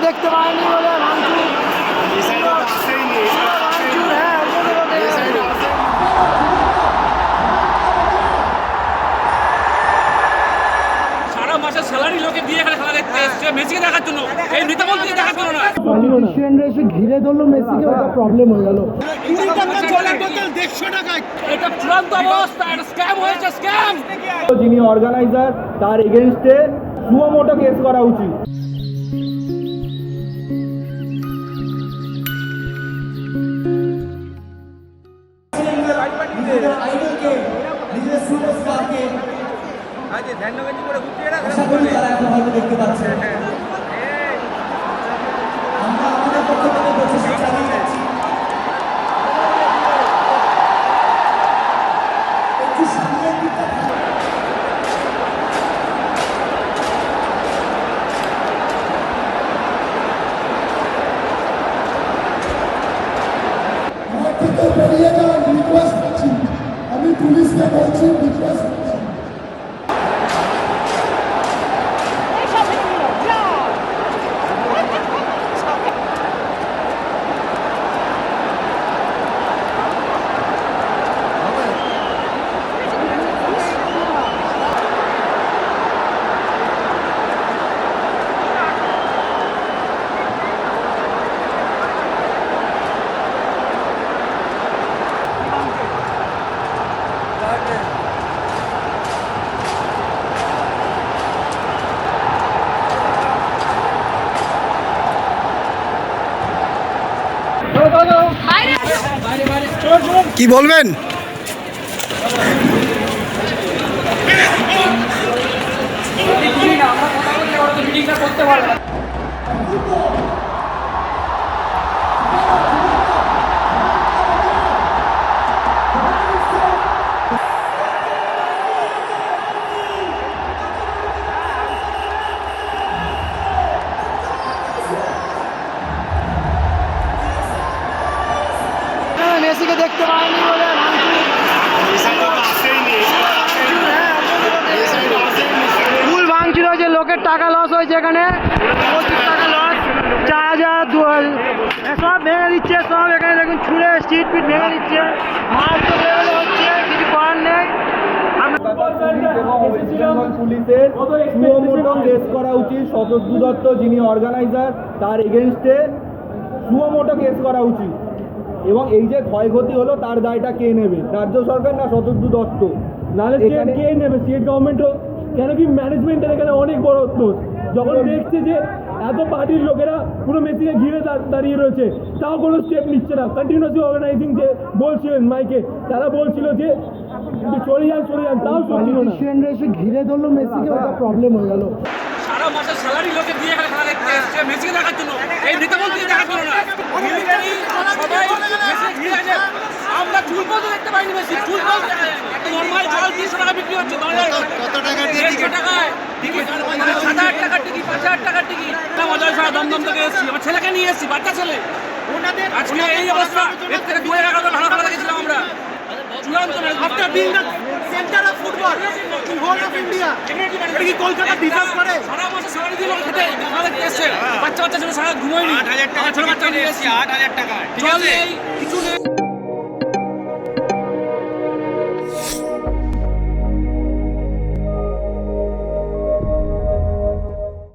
দেখতে পায়নি বলে সারা মাসের স্যালারি লোকে দিয়ে এখানে খেলা দেখতে এসছে মেসিকে দেখার জন্য, এই নেতামন্ত্রীকে দেখার জন্য না। পলিটিশিয়ানরা এসে ঘিরে ধরলো মেসিকে, ওটা প্রবলেম হয়ে গেল। এটা চূড়ান্ত অবস্থা, এটা স্ক্যাম হয়েছে, স্ক্যাম। যিনি অর্গানাইজার তার এগেনস্টে সুমোটো কেস করা উচিত। দেখতে পাচ্ছেন আমরা আমাদের পক্ষ থেকে প্রচেষ্টা চালিয়ে যাচ্ছি। একটু সামনের দিকটা বেরিয়ে যাওয়ার রিকোয়েস্ট করছি, আমি পুলিশকে বলছি রিকোয়েস্ট করছি। কি বলবেন? মেসিকে দেখতে পায়নি বলে ফুল ভাঙছিল, যে লোকের টাকা লস হয়েছে, এখানে প্রচুর টাকা লস, 4,000 সব ভেঙে দিচ্ছে, সব এখানে দেখুন ছুঁড়ে স্ট্রিট ফিট ভেঙে দিচ্ছে, মাছ তো বেরোলে হচ্ছে, কিছু করার নেই। পুলিশের সুমোটো কেস করা উচিত। শতদ্রু দত্ত যিনি অর্গানাইজার তার এগেনস্টে সুমোটো কেস করা উচিত, এবং এই যে ক্ষয়ক্ষতি হলো তার দায়টা কে নেবে? রাজ্য সরকার না শতদ্রু দত্ত? নাহলে কে নেবে? স্টেট গভর্নমেন্টও। কেন কি ম্যানেজমেন্টের এখানে অনেক বড় দোষ। যখন দেখছে যে এত পার্টির লোকেরা পুরো মেসিকে ঘিরে দাঁড়িয়ে রয়েছে, তাও কোনো স্টেপ নিচ্ছে না। কন্টিনিউসলি অর্গানাইজিং যে বলছিলেন মাইকে, তারা বলছিল যে চলে যান, তাও শুনছিল না। পলিটিশিয়ানরা এসে ঘিরে ধরলো মেসিকে, ওটা প্রবলেম হয়ে গেল। সারা মাসের স্যালারি লোকে দিয়ে এখানে খেলা দেখতে এসছে মেসিকে দেখার জন্য, এই নেতামন্ত্রীকে দেখার জন্য না। মিলিটারি সবাই মেসিকে ঘিরে আছে, আমরা চুল পর্যন্ত দেখতে পাইনি। মেসি চুল পর্যন্ত দেখা যায়, একটা নর্মাল জল 300 টাকা বিক্রি হচ্ছে, কত টাকা দিয়ে? 150 টাকায় টিকিট, 7,000 টাকার টিকিট, 5,000 টাকার টিকিট। মজা সারা দমদম থেকে এসেছি, আমার ছেলেকে নিয়ে এসেছি, বাচ্চা ছেলে। আজকে এই অবস্থা, এর থেকে 2011 ভালো খেলা দেখেছিলাম আমরা। After being the center of football in whole of India, এটা কি কলকাতা ডিজার্ভ করে? সারা মাসে স্যালারি দিয়ে লোক খেতে খেলা দেখতে এসছে, বাচ্চা ছেলে সারা ঘুমোয়নি। 8,000 টাকা ছোট বাচ্চা নিয়ে এসেছি, 8,000 টাকা, ঠিক আছে, কিছু নেই।